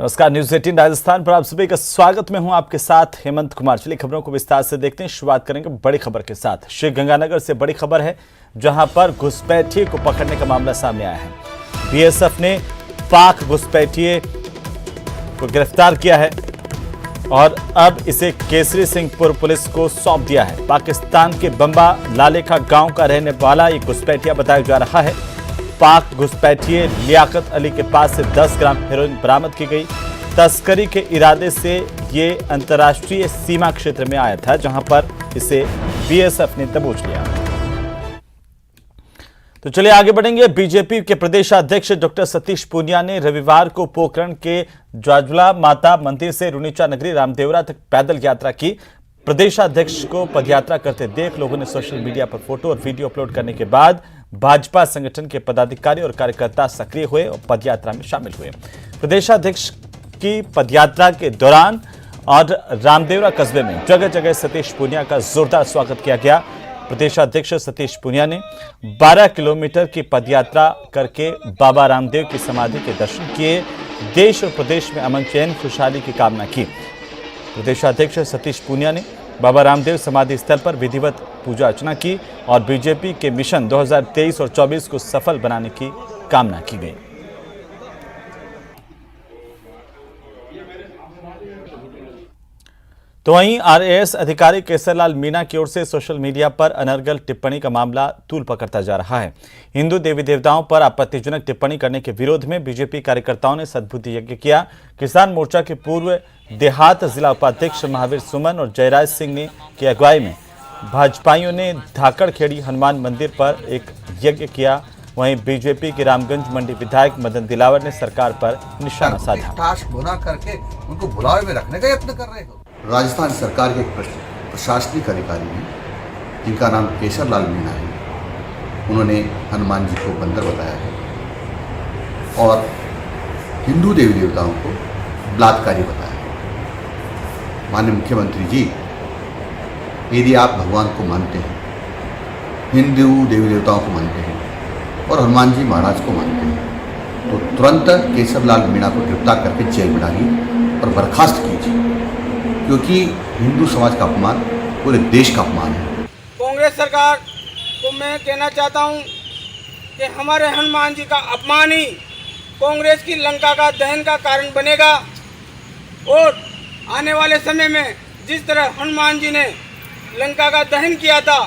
नमस्कार, न्यूज 18 राजस्थान पर आप सभी का स्वागत। में हूं आपके साथ हेमंत कुमार। चलिए खबरों को विस्तार से देखते हैं। शुरुआत करेंगे बड़ी खबर के साथ। श्रीगंगानगर से बड़ी खबर है, जहां पर घुसपैठिए को पकड़ने का मामला सामने आया है। बीएसएफ ने पाक घुसपैठिए को गिरफ्तार किया है और अब इसे केसरी सिंहपुर पुलिस को सौंप दिया है। पाकिस्तान के बंबा लालेखा गांव का रहने वाला ये घुसपैठिया बताया जा रहा है। पाक घुसपैठिए लियाकत अली के पास से 10 ग्राम हेरोइन बरामद की गई। तस्करी के इरादे से ये अंतर्राष्ट्रीय सीमा क्षेत्र में आया था, जहां पर इसे बीएसएफ ने दबोच लिया। तो चलिए आगे बढ़ेंगे। बीजेपी के प्रदेशाध्यक्ष डॉक्टर सतीश पूनिया ने रविवार को पोखरण के ज्वाज्वला माता मंदिर से रुनीचा नगरी रामदेवरा तक पैदल यात्रा की। प्रदेशाध्यक्ष को पदयात्रा करते देख लोगों ने सोशल मीडिया पर फोटो और वीडियो अपलोड करने के बाद भाजपा संगठन के पदाधिकारी और कार्यकर्ता सक्रिय हुए और पदयात्रा में शामिल हुए। प्रदेशाध्यक्ष की पदयात्रा के दौरान और रामदेवरा कस्बे में जगह जगह सतीश पूनिया का जोरदार स्वागत किया गया। प्रदेशाध्यक्ष सतीश पूनिया ने 12 किलोमीटर की पदयात्रा करके बाबा रामदेव की समाधि के दर्शन किए। देश और प्रदेश में अमन चैन खुशहाली की कामना की। प्रदेशाध्यक्ष सतीश पूनिया ने बाबा रामदेव समाधि स्थल पर विधिवत पूजा अर्चना की और बीजेपी के मिशन 2023 और 24 को सफल बनाने की कामना की गई। तो वहीं आरएएस अधिकारी केसरलाल मीणा की ओर से सोशल मीडिया पर अनर्गल टिप्पणी का मामला तूल पकड़ता जा रहा है। हिंदू देवी देवताओं पर आपत्तिजनक टिप्पणी करने के विरोध में बीजेपी कार्यकर्ताओं ने सद्बुद्धि यज्ञ किया। किसान मोर्चा के पूर्व देहात जिला उपाध्यक्ष महावीर सुमन और जयराज सिंह ने की अगुवाई में भाजपाइयों ने धाकड़खेड़ी हनुमान मंदिर पर एक यज्ञ किया। वहीं बीजेपी के रामगंज मंडी विधायक मदन दिलावर ने सरकार पर निशाना साधा। करके उनको भुलावे में रखने का यत्न कर रहे हो। राजस्थान सरकार के एक प्रशासनिक अधिकारी हैं जिनका नाम केसरलाल मीणा है। उन्होंने हनुमान जी को बंदर बताया है और हिंदू देवी देवताओं को बलात्कारी बताया है। माननीय मुख्यमंत्री जी, यदि आप भगवान को मानते हैं, हिंदू देवी देवताओं को मानते हैं और हनुमान जी महाराज को मानते हैं, तो तुरंत केसरलाल मीणा को गिरफ्तार करके जेल में डालिए और बर्खास्त कीजिए, क्योंकि हिंदू समाज का अपमान पूरे देश का अपमान है। कांग्रेस सरकार को मैं कहना चाहता हूं कि हमारे हनुमान जी का अपमान ही कांग्रेस की लंका का दहन का कारण बनेगा और आने वाले समय में जिस तरह हनुमान जी ने लंका का दहन किया था,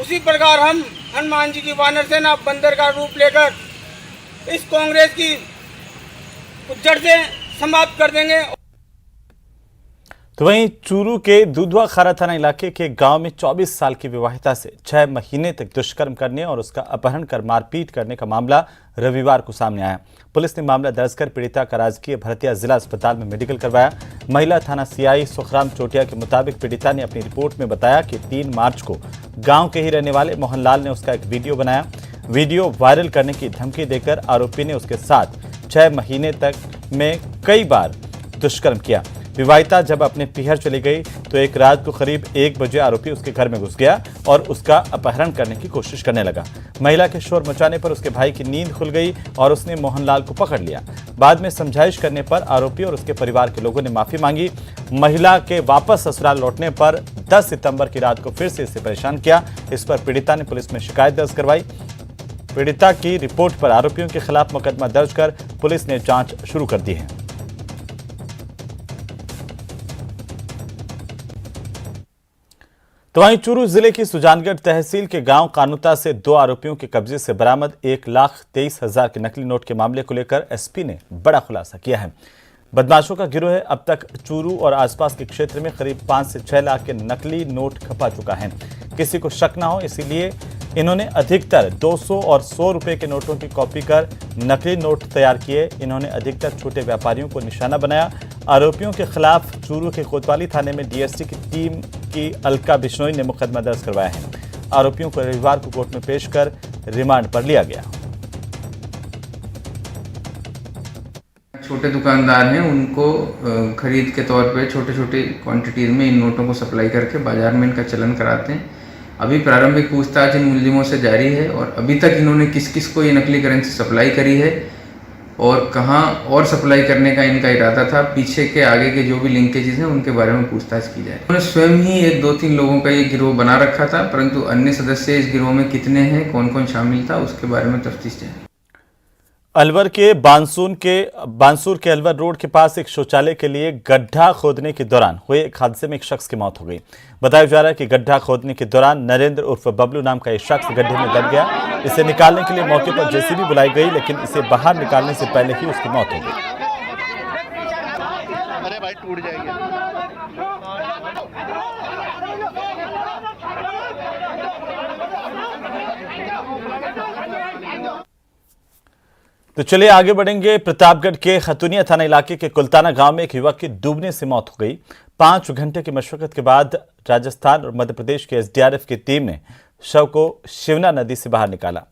उसी प्रकार हम हनुमान जी की वानर सेना बंदर का रूप लेकर इस कांग्रेस की जड़ से समाप्त कर देंगे। तो वहीं चूरू के दुधवा खारा थाना इलाके के गांव में 24 साल की विवाहिता से 6 महीने तक दुष्कर्म करने और उसका अपहरण कर मारपीट करने का मामला रविवार को सामने आया। पुलिस ने मामला दर्ज कर पीड़िता का राजकीय भरतिया जिला अस्पताल में मेडिकल करवाया। महिला थाना सीआई सुखराम चोटिया के मुताबिक पीड़िता ने अपनी रिपोर्ट में बताया कि 3 मार्च को गाँव के ही रहने वाले मोहनलाल ने उसका एक वीडियो बनाया। वीडियो वायरल करने की धमकी देकर आरोपी ने उसके साथ 6 महीने तक में कई बार दुष्कर्म किया। विवाहिता जब अपने पीहर चली गई तो एक रात को करीब 1 बजे आरोपी उसके घर में घुस गया और उसका अपहरण करने की कोशिश करने लगा। महिला के शोर मचाने पर उसके भाई की नींद खुल गई और उसने मोहनलाल को पकड़ लिया। बाद में समझाइश करने पर आरोपी और उसके परिवार के लोगों ने माफी मांगी। महिला के वापस ससुराल लौटने पर 10 सितंबर की रात को फिर से इसे परेशान किया। इस पर पीड़िता ने पुलिस में शिकायत दर्ज करवाई। पीड़िता की रिपोर्ट पर आरोपियों के खिलाफ मुकदमा दर्ज कर पुलिस ने जांच शुरू कर दी है। तो वहीं चूरू जिले की सुजानगढ़ तहसील के गांव कानुता से 2 आरोपियों के कब्जे से बरामद 1,23,000 के नकली नोट के मामले को लेकर एसपी ने बड़ा खुलासा किया है। बदमाशों का गिरोह अब तक चूरू और आसपास के क्षेत्र में करीब 5 से 6 लाख के नकली नोट खपा चुका है। किसी को शक न हो, इसीलिए इन्होंने अधिकतर 200 और 100 रुपए के नोटों की कॉपी कर नकली नोट तैयार किए। इन्होंने अधिकतर छोटे व्यापारियों को निशाना बनाया। आरोपियों के खिलाफ चूरू के कोतवाली थाने में डीएसटी की टीम की अलका बिश्नोई ने मुकदमा दर्ज करवाया है। आरोपियों को रविवार को कोर्ट में पेश कर रिमांड पर लिया गया। छोटे दुकानदार हैं, उनको खरीद के तौर पे छोटे छोटे क्वांटिटीज में इन नोटों को सप्लाई करके बाजार में इनका चलन कराते हैं। अभी प्रारंभिक पूछताछ इन मुलजिमों से जारी है और अभी तक इन्होंने किस किस को ये नकली करेंसी सप्लाई करी है और कहाँ और सप्लाई करने का इनका इरादा था, पीछे के आगे के जो भी लिंकेजेस हैं उनके बारे में पूछताछ की जाए। उन्होंने स्वयं ही एक 2-3 लोगों का ये गिरोह बना रखा था, परंतु अन्य सदस्य इस गिरोह में कितने हैं, कौन कौन शामिल था, उसके बारे में तफ्तीश जारी। अलवर के बांसूर के अलवर रोड के पास एक शौचालय के लिए गड्ढा खोदने के दौरान हुए एक हादसे में एक शख्स की मौत हो गई। बताया जा रहा है कि गड्ढा खोदने के दौरान नरेंद्र उर्फ बबलू नाम का एक शख्स गड्ढे में दब गया। इसे निकालने के लिए मौके पर जेसीबी बुलाई गई, लेकिन इसे बाहर निकालने से पहले ही उसकी मौत हो गई। अरे भाई टूट जाएगी। तो चलिए आगे बढ़ेंगे। प्रतापगढ़ के खतुनिया थाना इलाके के कुल्ताना गांव में एक युवक की डूबने से मौत हो गई। 5 घंटे की मशक्कत के बाद राजस्थान और मध्य प्रदेश के एसडीआरएफ की टीम ने शव को शिवना नदी से बाहर निकाला।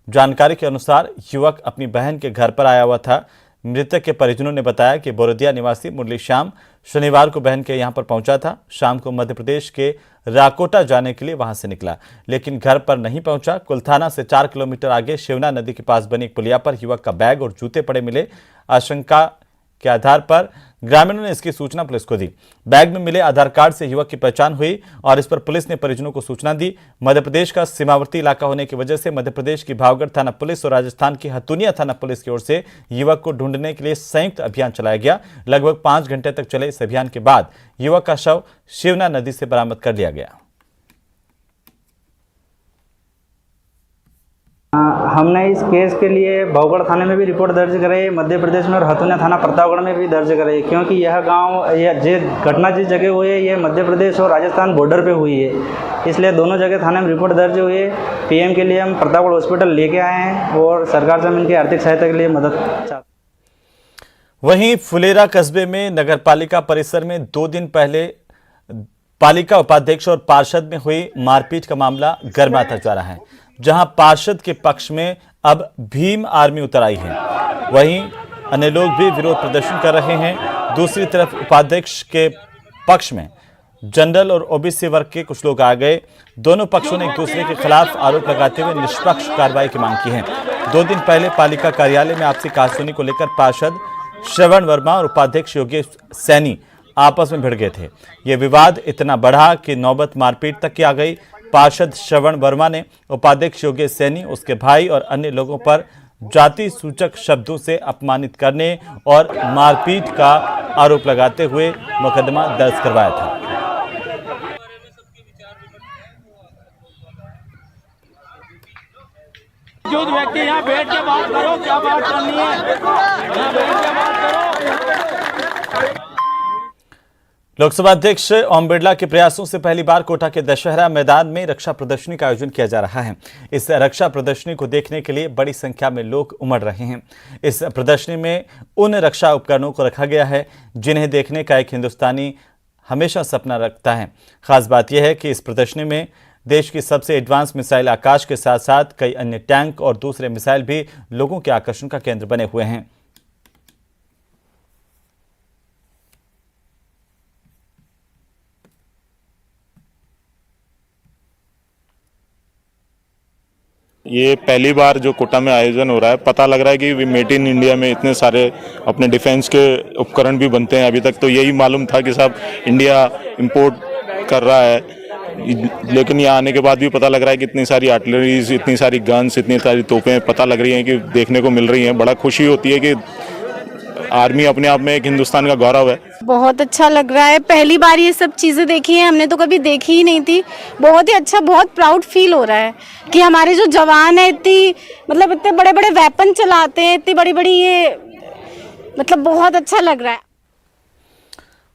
जानकारी के अनुसार युवक अपनी बहन के घर पर आया हुआ था। मृतक के परिजनों ने बताया कि बोरदिया निवासी मुरली श्याम शनिवार को बहन के यहां पर पहुंचा था। शाम को मध्य प्रदेश के राकोटा जाने के लिए वहां से निकला, लेकिन घर पर नहीं पहुंचा। कुलथाना से 4 किलोमीटर आगे शिवना नदी के पास बनी एक पुलिया पर युवक का बैग और जूते पड़े मिले। आशंका के आधार पर ग्रामीणों ने इसकी सूचना पुलिस को दी। बैग में मिले आधार कार्ड से युवक की पहचान हुई और इस पर पुलिस ने परिजनों को सूचना दी। मध्य प्रदेश का सीमावर्ती इलाका होने की वजह से मध्य प्रदेश की भावगढ़ थाना पुलिस और राजस्थान की हथुनिया थाना पुलिस की ओर से युवक को ढूंढने के लिए संयुक्त अभियान चलाया गया। लगभग 5 घंटे तक चले इस अभियान के बाद युवक का शव शिवना नदी से बरामद कर लिया गया। हमने इस केस के लिए भावगढ़ थाने में भी रिपोर्ट दर्ज कराई, मध्य प्रदेश में और हथुनिया थाना प्रतापगढ़ में भी दर्ज कराई, क्योंकि यह गांव घटना जिस जगह हुई है ये मध्य प्रदेश और राजस्थान बॉर्डर पे हुई है, इसलिए दोनों जगह थाने में रिपोर्ट दर्ज हुई है। पीएम के लिए हम प्रतापगढ़ हॉस्पिटल लेके आए हैं और सरकार से हम इनकी आर्थिक सहायता के लिए मदद चाहते हैं। वहीं फुलेरा कस्बे में नगरपालिका परिसर में 2 दिन पहले पालिका उपाध्यक्ष और पार्षद में हुई मारपीट का मामला गर्माता जा रहा है, जहां पार्षद के पक्ष में अब भीम आर्मी उतर आई है। वहीं अन्य लोग भी विरोध प्रदर्शन कर रहे हैं। दूसरी तरफ उपाध्यक्ष के पक्ष में जनरल और ओबीसी वर्ग के कुछ लोग आ गए। दोनों पक्षों ने एक दूसरे के खिलाफ आरोप लगाते हुए निष्पक्ष कार्रवाई की मांग की है। 2 दिन पहले पालिका कार्यालय में आपसी कहासुनी को लेकर पार्षद श्रवण वर्मा और उपाध्यक्ष योगेश सैनी आपस में भिड़ गए थे। यह विवाद इतना बढ़ा कि नौबत मारपीट तक की आ गई। पार्षद श्रवण वर्मा ने उपाध्यक्ष योगेश सैनी, उसके भाई और अन्य लोगों पर जाति सूचक शब्दों से अपमानित करने और मारपीट का आरोप लगाते हुए मुकदमा दर्ज करवाया था। जो व्यक्ति यहाँ बैठ के बात करो, क्या बात करनी है, यहाँ बैठ के बात करो। लोकसभा अध्यक्ष ओम बिरला के प्रयासों से पहली बार कोटा के दशहरा मैदान में रक्षा प्रदर्शनी का आयोजन किया जा रहा है। इस रक्षा प्रदर्शनी को देखने के लिए बड़ी संख्या में लोग उमड़ रहे हैं। इस प्रदर्शनी में उन रक्षा उपकरणों को रखा गया है जिन्हें देखने का एक हिंदुस्तानी हमेशा सपना रखता है। खास बात यह है कि इस प्रदर्शनी में देश की सबसे एडवांस मिसाइल आकाश के साथ साथ कई अन्य टैंक और दूसरे मिसाइल भी लोगों के आकर्षण का केंद्र बने हुए हैं। ये पहली बार जो कोटा में आयोजन हो रहा है, पता लग रहा है कि मेड इन इंडिया में इतने सारे अपने डिफेंस के उपकरण भी बनते हैं। अभी तक तो यही मालूम था कि साहब इंडिया इंपोर्ट कर रहा है, लेकिन यहाँ आने के बाद भी पता लग रहा है कि इतनी सारी आर्टिलरीज, इतनी सारी गन्स, इतनी सारी तोपें पता लग रही हैं कि देखने को मिल रही हैं। बड़ा खुशी होती है कि आर्मी अपने आप में एक हिंदुस्तान का गौरव है। बहुत अच्छा लग रहा है, पहली बार ये सब चीज़ें देखी हैं, हमने तो कभी देखी ही नहीं थी। बहुत ही अच्छा, बहुत प्राउड फील हो रहा है कि हमारे जो जवान है इतने बड़े बड़े वेपन चलाते हैं, इतनी बड़ी बड़ी ये बहुत अच्छा लग रहा है।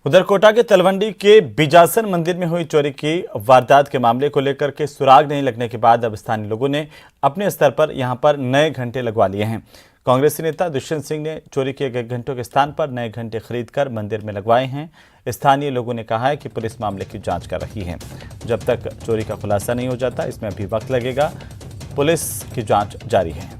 उधर कोटा के तलवंडी के बिजासन मंदिर में हुई चोरी की वारदात के मामले को लेकर के सुराग नहीं लगने के बाद अब स्थानीय लोगों ने अपने स्तर पर यहां पर नए घंटे लगवा लिए हैं। कांग्रेसी नेता दुष्यंत सिंह ने चोरी किए गए घंटों के स्थान पर नए घंटे खरीदकर मंदिर में लगवाए हैं। स्थानीय लोगों ने कहा है कि पुलिस मामले की जांच कर रही है। जब तक चोरी का खुलासा नहीं हो जाता, इसमें अभी वक्त लगेगा। पुलिस की जांच जारी है।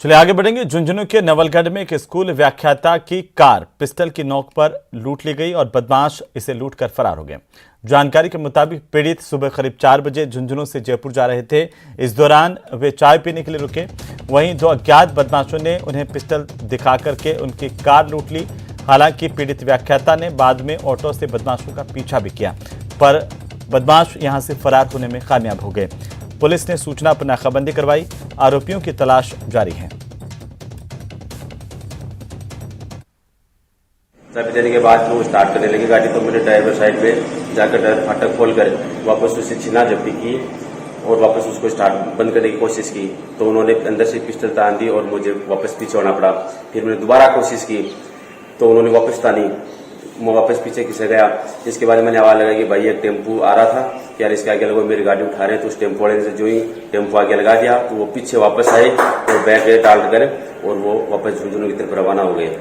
चलिए आगे बढ़ेंगे। झुंझुनू के नवलगढ़ में एक स्कूल व्याख्याता की कार पिस्टल की नोक पर लूट ली गई और बदमाश इसे लूटकर फरार हो गए। जानकारी के मुताबिक पीड़ित सुबह करीब 4 बजे झुंझुनू से जयपुर जा रहे थे। इस दौरान वे चाय पीने के लिए रुके। वहीं 2 अज्ञात बदमाशों ने उन्हें पिस्टल दिखा करके उनकी कार लूट ली। हालांकि पीड़ित व्याख्याता ने बाद में ऑटो से बदमाशों का पीछा भी किया, पर बदमाश यहां से फरार होने में कामयाब हो गए। पुलिस ने सूचना पर नाकाबंदी करवाई। आरोपियों की तलाश जारी है। चाबी देने के बाद वो स्टार्ट करने लगी गाड़ी, तो मैंने ड्राइवर साइड पे जाकर ड्राइवर फाटक खोल कर वापस उसे छीना जब्ती की और वापस उसको स्टार्ट बंद करने की कोशिश की, तो उन्होंने अंदर से पिस्टल तान दी और मुझे वापस पीछे होना पड़ा। फिर मैंने दोबारा कोशिश की तो उन्होंने वापस तानी, मैं वापस पीछे खिसक गया। इसके बाद मैंने आवाज लगाई कि भाई एक टेम्पू आ रहा था, यार इसके आगे लगो, मेरी गाड़ी उठा रहे हैं। तो उस टेम्पो वाले से जो ही टेम्पो आगे लगा दिया तो वो पीछे वापस आए और बैग डाल कर और वो वापस झुंझुनू की तरफ रवाना हो गए।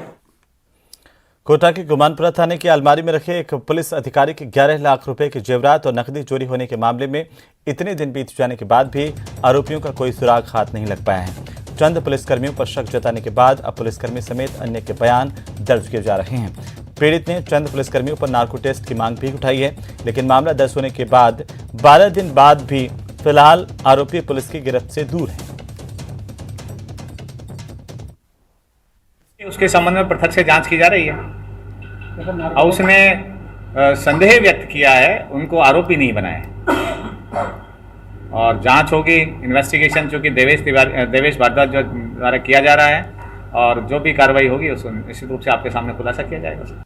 कोटा के गुमानपुरा थाने की अलमारी में रखे एक पुलिस अधिकारी के 11 लाख रुपए के जेवरात और नकदी चोरी होने के मामले में इतने दिन बीत जाने के बाद भी आरोपियों का कोई सुराग हाथ नहीं लग पाया है। चंद पुलिसकर्मियों पर शक जताने के बाद अब पुलिसकर्मी समेत अन्य के बयान दर्ज किए जा रहे हैं। पीड़ित ने चंद पुलिसकर्मियों पर नार्को टेस्ट की मांग भी उठाई है, लेकिन मामला दर्ज होने के बाद 12 दिन बाद भी फिलहाल आरोपी पुलिस की गिरफ्त से दूर है। उसके संबंध में पृथक से जांच की जा रही है और उसने संदेह व्यक्त किया है, उनको आरोपी नहीं बनाया और जांच होगी। इन्वेस्टिगेशन चूंकि देवेश भारद्वाज द्वारा किया जा रहा है और जो भी कार्रवाई होगी उसको निश्चित रूप से आपके सामने खुलासा किया जाएगा।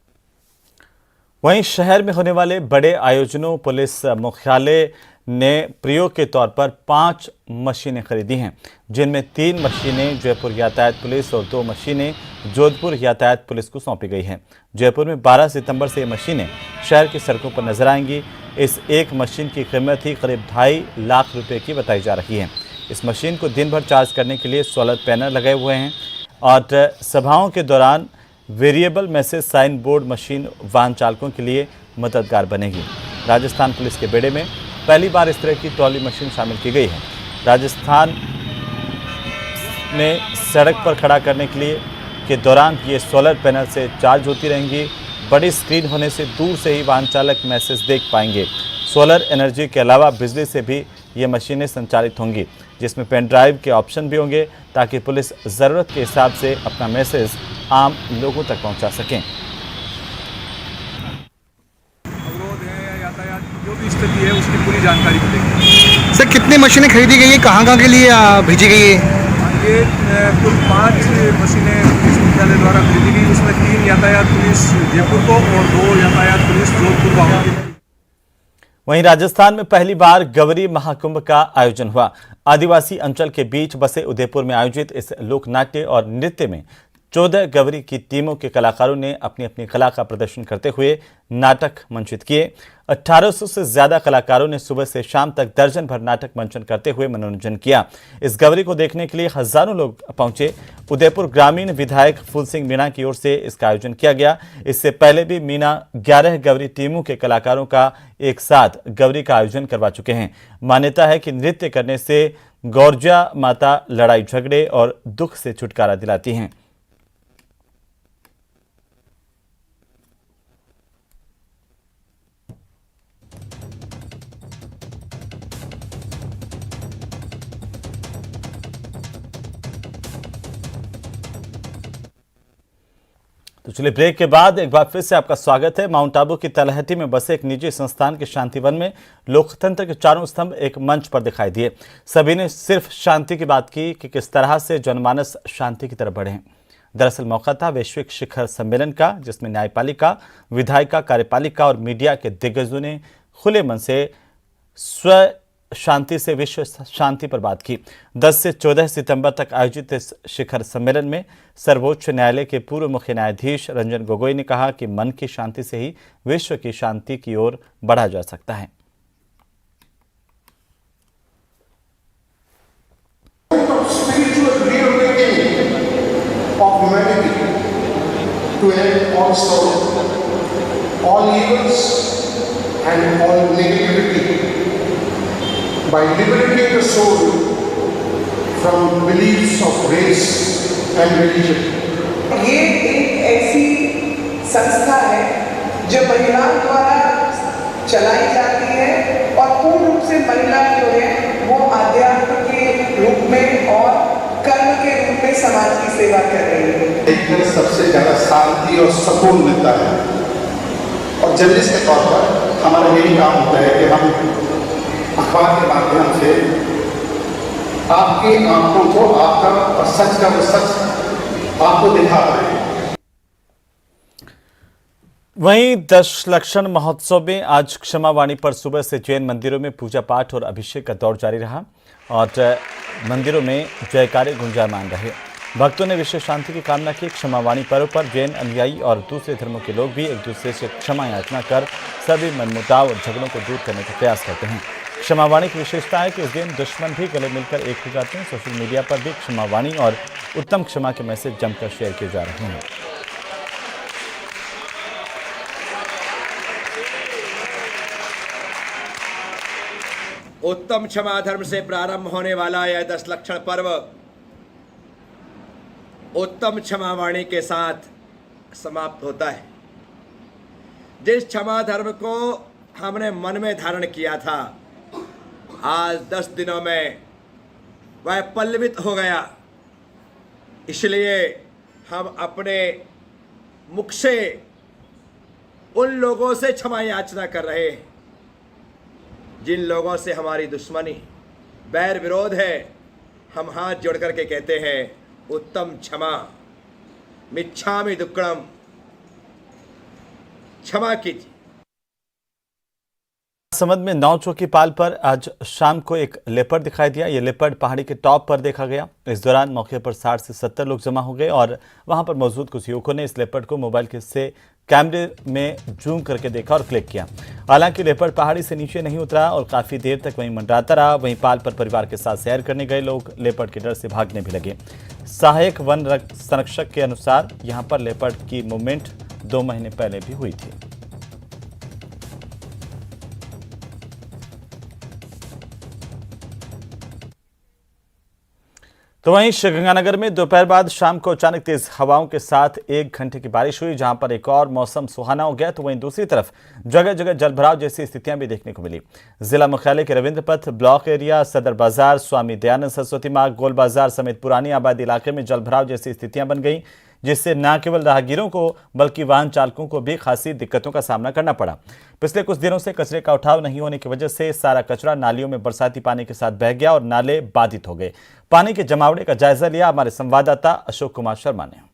वहीं शहर में होने वाले बड़े आयोजनों पुलिस मुख्यालय ने प्रयोग के तौर पर 5 मशीनें खरीदी हैं, जिनमें 3 मशीनें जयपुर यातायात पुलिस और 2 मशीनें जोधपुर यातायात पुलिस को सौंपी गई हैं। जयपुर में 12 सितंबर से ये मशीनें शहर की सड़कों पर नजर आएंगी। इस एक मशीन की कीमत ही करीब 2.5 लाख रुपए की बताई जा रही है। इस मशीन को दिन भर चार्ज करने के लिए सोलर पैनल लगे हुए हैं और सभाओं के दौरान variable message sign board machine वाहन चालकों के लिए मददगार बनेगी। राजस्थान पुलिस के बेड़े में पहली बार इस तरह की ट्रॉली मशीन शामिल की गई है। राजस्थान में सड़क पर खड़ा करने के लिए के दौरान ये सोलर पैनल से चार्ज होती रहेंगी। बड़ी स्क्रीन होने से दूर से ही वाहन चालक मैसेज देख पाएंगे। सोलर एनर्जी के अलावा बिजली से भी ये मशीनें संचालित होंगी, जिसमें पेन ड्राइव के ऑप्शन भी होंगे ताकि पुलिस ज़रूरत के हिसाब से अपना मैसेज आम लोगों तक पहुंचा सकें। अवरोध है या यातायात जो भी स्थिति है उसकी पूरी जानकारी मिलेगी। सर कितनी मशीनें खरीदी गई है, कहाँ के लिए भेजी गई है? ये कुल 5 मशीनें पुलिस मुख्यालय द्वारा खरीदी गई, उसमें 3 यातायात पुलिस जयपुर को और 2 यातायात पुलिस जोधपुर को। वहीं राजस्थान में पहली बार गवरी महाकुंभ का आयोजन हुआ। आदिवासी अंचल के बीच बसे उदयपुर में आयोजित इस लोक नाट्य और नृत्य में 14 गवरी की टीमों के कलाकारों ने अपनी अपनी कला का प्रदर्शन करते हुए नाटक मंचित किए। 1800 से ज्यादा कलाकारों ने सुबह से शाम तक दर्जन भर नाटक मंचन करते हुए मनोरंजन किया। इस गवरी को देखने के लिए हजारों लोग पहुंचे। उदयपुर ग्रामीण विधायक फूल सिंह मीणा की ओर से इसका आयोजन किया गया। इससे पहले भी मीणा 11 गवरी टीमों के कलाकारों का एक साथ गवरी का आयोजन करवा चुके हैं। मान्यता है कि नृत्य करने से गौरजा माता लड़ाई झगड़े और दुख से छुटकारा दिलाती हैं। तो चलिए ब्रेक के बाद एक बार फिर से आपका स्वागत है। माउंट आबू की तलहटी में बसे एक निजी संस्थान के शांतिवन में लोकतंत्र के चारों स्तंभ एक मंच पर दिखाई दिए। सभी ने सिर्फ शांति की बात की कि किस तरह से जनमानस शांति की तरफ बढ़े। दरअसल मौका था वैश्विक शिखर सम्मेलन का, जिसमें न्यायपालिका, विधायिका, कार्यपालिका और मीडिया के दिग्गजों ने खुले मन से स्व शांति से विश्व शांति पर बात की। 10 से 14 सितंबर तक आयोजित इस शिखर सम्मेलन में सर्वोच्च न्यायालय के पूर्व मुख्य न्यायाधीश रंजन गोगोई ने कहा कि मन की शांति से ही विश्व की शांति की ओर बढ़ा जा सकता है। By liberating the soul from beliefs of race and religion. ये एक ऐसी संस्था है जो महिलाओं द्वारा चलाई जाती है और पूर्ण रूप से महिला जो है वो अध्यात्म के रूप में और कर्म के रूप में समाज की सेवा कर रही है। देखकर सबसे ज़्यादा शांति और सुकून मिलता है और जर्नलिस्ट के तौर पर हमारा यही काम होता है कि हम अखबार के माध्यम से आपकी आंखों को आपका और सच का वो सच आपको दिखा पाए। वहीं दशलक्षण महोत्सव में आज क्षमावाणी पर सुबह से जैन मंदिरों में पूजा पाठ और अभिषेक का दौर जारी रहा और मंदिरों में जयकारे गुंजायमान रहे। भक्तों ने विश्व शांति की कामना की। क्षमावाणी पर्व पर जैन अनुयायी और दूसरे धर्मों के लोग भी एक दूसरे से क्षमा याचना कर सभी मनमुटाव और झगड़ों को दूर करने का प्रयास करते हैं। क्षमावाणी की विशेषता है कि इस दिन दुश्मन भी गले मिलकर एक हो जाते हैं। सोशल मीडिया पर भी क्षमावाणी और उत्तम क्षमा के मैसेज जमकर शेयर किए जा रहे हैं। उत्तम क्षमा धर्म से प्रारंभ होने वाला यह दशलक्षण पर्व उत्तम क्षमावाणी के साथ समाप्त होता है। जिस क्षमा धर्म को हमने मन में धारण किया था, आज 10 दिनों में वह पल्लवित हो गया। इसलिए हम अपने मुख से उन लोगों से क्षमा याचना कर रहे हैं जिन लोगों से हमारी दुश्मनी, बैर विरोध है। हम हाथ जोड़ करके कहते हैं, उत्तम क्षमा, मिच्छामि दुक्कड़म, क्षमा कीजिए। समझ में नाव चौकी पाल पर आज शाम को एक लेपर्ड दिखाई दिया। ये लेपर्ड पहाड़ी के टॉप पर देखा गया। इस दौरान मौके पर 60 से 70 लोग जमा हो गए और वहां पर मौजूद कुछ युवकों ने इस लेपर्ड को मोबाइल से कैमरे में जूम करके देखा और क्लिक किया। हालांकि लेपर्ड पहाड़ी से नीचे नहीं उतरा और काफी देर तक वहीं मंडराता रहा। वहीं पाल पर परिवार के साथ सैर करने गए लोग लेपर्ड के डर से भागने भी लगे। सहायक वन संरक्षक के अनुसार यहां पर लेपर्ड की मूवमेंट 2 महीने पहले भी हुई थी। तो वहीं श्रीगंगानगर में दोपहर बाद शाम को अचानक तेज हवाओं के साथ 1 घंटे की बारिश हुई, जहां पर एक और मौसम सुहाना हो गया। तो वहीं दूसरी तरफ जगह जगह जलभराव जैसी स्थितियां भी देखने को मिली। जिला मुख्यालय के रविंद्र पथ, ब्लॉक एरिया, सदर बाजार, स्वामी दयानंद सरस्वती मार्ग, गोल बाजार समेत पुरानी आबादी इलाके में जलभराव जैसी स्थितियां बन गई, जिससे न केवल राहगीरों को बल्कि वाहन चालकों को भी खासी दिक्कतों का सामना करना पड़ा। पिछले कुछ दिनों से कचरे का उठाव नहीं होने की वजह से सारा कचरा नालियों में बरसाती पानी के साथ बह गया और नाले बाधित हो गए। पानी के जमावड़े का जायजा लिया हमारे संवाददाता अशोक कुमार शर्मा ने।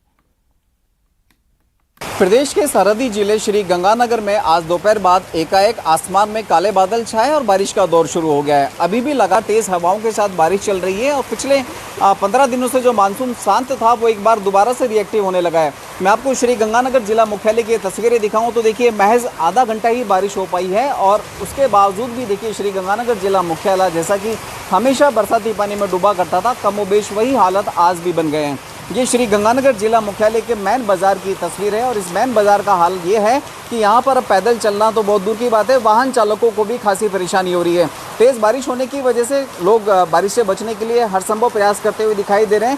प्रदेश के सरहदी जिले श्री गंगानगर में आज दोपहर बाद एकाएक आसमान में काले बादल छाए और बारिश का दौर शुरू हो गया है। अभी भी लगातार तेज हवाओं के साथ बारिश चल रही है और पिछले 15 दिनों से जो मानसून शांत था वो एक बार दोबारा से रिएक्टिव होने लगा है। मैं आपको श्री गंगानगर जिला मुख्यालय की तस्वीरें दिखाऊं तो देखिए महज आधा घंटा ही बारिश हो पाई है और उसके बावजूद भी देखिए श्री गंगानगर जिला मुख्यालय जैसा कि हमेशा बरसाती पानी में डूबा करता था, कमोबेश वही हालत आज भी बन गए हैं। ये श्री गंगानगर जिला मुख्यालय के मैन बाजार की तस्वीर है और इस मैन बाजार का हाल ये है कि यहाँ पर पैदल चलना तो बहुत दूर की बात है, वाहन चालकों को भी खासी परेशानी हो रही है। तेज़ बारिश होने की वजह से लोग बारिश से बचने के लिए हर संभव प्रयास करते हुए दिखाई दे रहे हैं।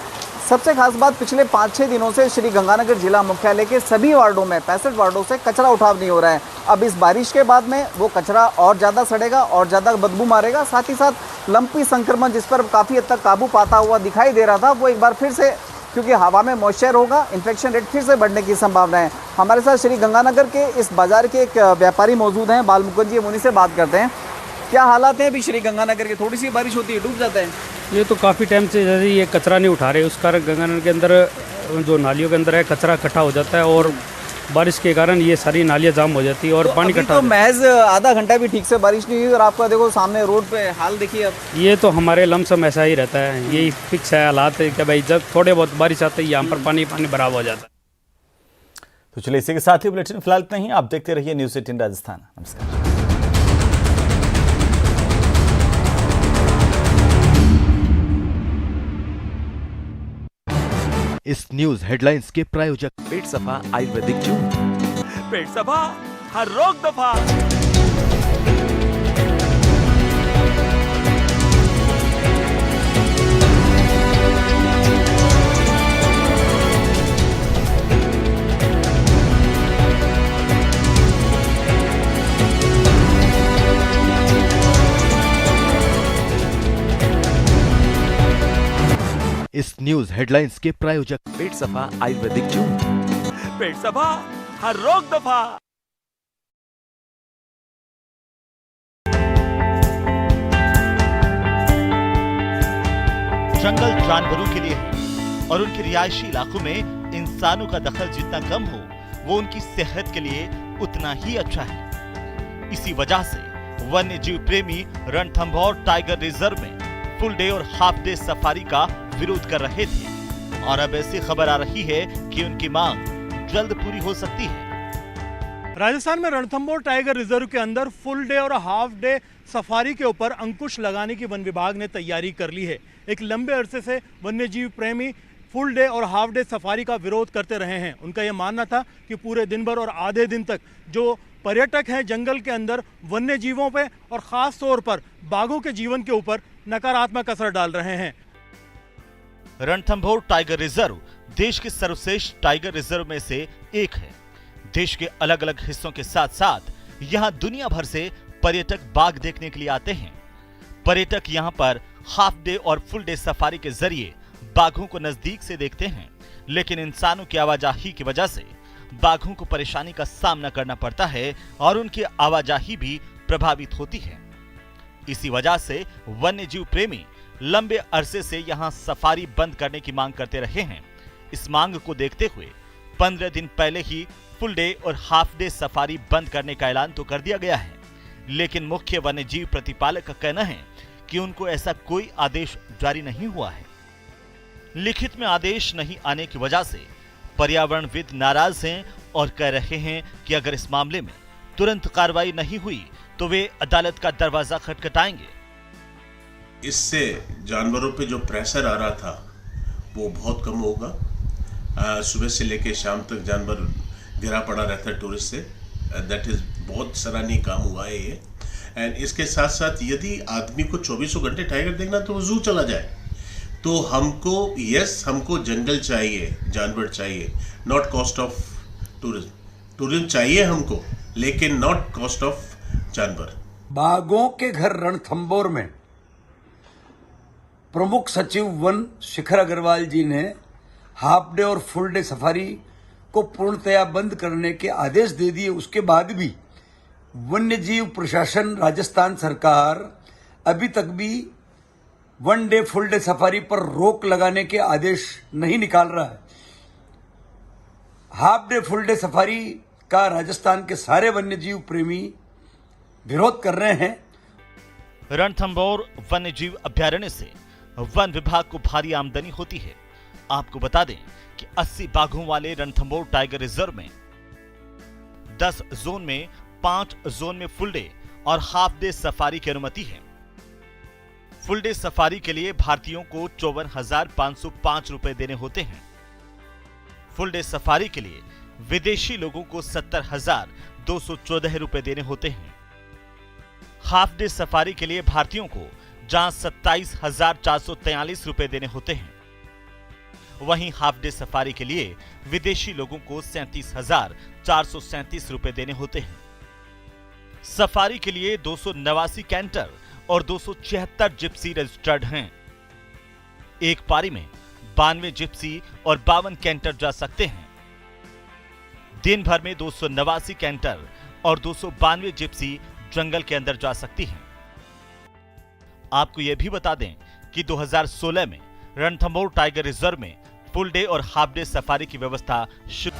सबसे खास बात, पिछले 5-6 दिनों से श्री गंगानगर जिला मुख्यालय के सभी वार्डों में 65 वार्डों से कचरा उठाव नहीं हो रहा है। अब इस बारिश के बाद में वो कचरा और ज़्यादा सड़ेगा और ज़्यादा बदबू मारेगा। साथ ही साथ लंपी संक्रमण जिस पर काफ़ी हद तक काबू पाता हुआ दिखाई दे रहा था, वो एक बार फिर से, क्योंकि हवा में मॉइस्चर होगा, इन्फेक्शन रेट फिर से बढ़ने की संभावना है। हमारे साथ श्री गंगानगर के इस बाजार के एक व्यापारी मौजूद हैं, बाल मुकुंद, उन्हीं से बात करते हैं। क्या हालात हैं अभी श्री गंगानगर की? थोड़ी सी बारिश होती है डूब जाता है? ये तो काफ़ी टाइम से जैसे ये कचरा नहीं उठा रहे, उस कारण गंगानगर के अंदर जो नालियों के अंदर है कचरा इकट्ठा हो जाता है और बारिश के कारण ये सारी नालियाँ जाम हो जाती है और पानी इकट्ठा। तो महज आधा घंटा भी ठीक से बारिश नहीं हुई और आपका देखो सामने रोड पे हाल देखिए अब। ये तो हमारे लमसम ऐसा ही रहता है, यही फिक्स है हालात है कि भाई जब थोड़े बहुत बारिश आते है यहाँ पर पानी भराव हो जाता है। तो चलिए इसी के साथ ही बुलेटिन फिलहाल इतना ही। आप देखते रहिए न्यूज़ 18 राजस्थान। नमस्कार। इस न्यूज हेडलाइंस के प्रायोजक पेट सफा आयुर्वेदिक जून। पेट सफा, हर रोग दफा। न्यूज हेडलाइंस के प्रायोजक पेट सफा आयुर्वेदिक चूर्ण। पेट सफा हर रोग दफा। जंगल जानवरों के लिए है और उनके रिहायशी इलाकों में इंसानों का दखल जितना कम हो वो उनकी सेहत के लिए उतना ही अच्छा है। इसी वजह से वन्य जीव प्रेमी रणथंभौर टाइगर रिजर्व में फुल डे और हाफ डे सफारी का विरोध कर रहे थे और अब ऐसी खबर आ रही है कि उनकी मांग जल्द पूरी हो सकती है। राजस्थान में रणथंभौर टाइगर रिजर्व के अंदर फुल डे और हाफ डे सफारी के ऊपर अंकुश लगाने की वन विभाग ने तैयारी कर ली है। एक लंबे अरसे से वन्यजीव प्रेमी फुल डे और हाफ डे सफारी का विरोध करते रहे हैं। उनका यह मानना था कि पूरे दिन भर और आधे दिन तक जो पर्यटक हैं जंगल के अंदर वन्य जीवों पे और ख़ास तौर पर बाघों के जीवन के ऊपर नकारात्मक असर डाल रहे हैं। रणथंभौर टाइगर रिजर्व देश के सर्वश्रेष्ठ टाइगर रिजर्व में से एक है। देश के अलग अलग हिस्सों के साथ साथ यहाँ दुनिया भर से पर्यटक बाघ देखने के लिए आते हैं। पर्यटक यहाँ पर हाफ डे और फुल डे सफारी के जरिए बाघों को नजदीक से देखते हैं, लेकिन इंसानों की आवाजाही की वजह से बाघों को परेशानी का सामना करना पड़ता है और उनकी आवाजाही भी प्रभावित होती है। इसी वजह से वन्य जीव प्रेमी लंबे अरसे से यहाँ सफारी बंद करने की मांग करते रहे हैं। इस मांग को देखते हुए 15 दिन पहले ही फुल डे और हाफ डे सफारी बंद करने का ऐलान तो कर दिया गया है, लेकिन मुख्य वन्य जीव प्रतिपालक का कहना है कि उनको ऐसा कोई आदेश जारी नहीं हुआ है। लिखित में आदेश नहीं आने की वजह से पर्यावरणविद नाराज हैं और कह रहे हैं कि अगर इस मामले में तुरंत कार्रवाई नहीं हुई तो वे अदालत का दरवाजा खटखटाएंगे। इससे जानवरों पे जो प्रेशर आ रहा था वो बहुत कम होगा। सुबह से लेकर शाम तक जानवर घिरा पड़ा रहता है टूरिस्ट से। दैट इज बहुत सराहनीय काम हुआ है ये। एंड इसके साथ साथ यदि आदमी को 24 घंटे टाइगर देखना तो वो जू चला जाए। तो हमको जंगल चाहिए, जानवर चाहिए, not cost of tourism. Tourism चाहिए हमको, लेकिन नॉट कॉस्ट ऑफ जानवर। बाघों के घर रणथंभौर में प्रमुख सचिव वन शिखर अग्रवाल जी ने हाफ डे और फुल डे सफारी को पूर्णतया बंद करने के आदेश दे दिए। उसके बाद भी वन्य जीव प्रशासन राजस्थान सरकार अभी तक भी one day full day safari पर रोक लगाने के आदेश नहीं निकाल रहा है। Half day full day safari का राजस्थान के सारे वन्य जीव प्रेमी विरोध कर रहे हैं। रणथंभौर वन्य जीव अभ्यारण्य से वन विभाग को भारी आमदनी होती है। आपको बता दें कि 80 बाघों वाले रणथंभौर टाइगर रिजर्व में 10 जोन में 5 जोन में फुल डे और हाफ डे सफारी की अनुमति है। फुल डे सफारी के लिए भारतीयों को 54,505 रुपए देने होते हैं। फुल डे सफारी के लिए विदेशी लोगों को 70,214 रुपए देने होते हैं। हाफ डे सफारी के लिए भारतीयों को जहां 27,443 रुपए देने होते हैं, वहीं हाफ डे सफारी के लिए विदेशी लोगों को 37,437 रुपए देने होते हैं। सफारी के लिए 289 कैंटर और 276 जिप्सी रजिस्टर्ड हैं। एक पारी में 92 जिप्सी और 52 कैंटर जा सकते हैं। दिन भर में 289 कैंटर और 292 जिप्सी जंगल के अंदर जा सकती हैं। आपको यह भी बता दें कि 2016 में रणथंभौर टाइगर रिजर्व में फुल डे और हाफ डे सफारी की व्यवस्था शुरू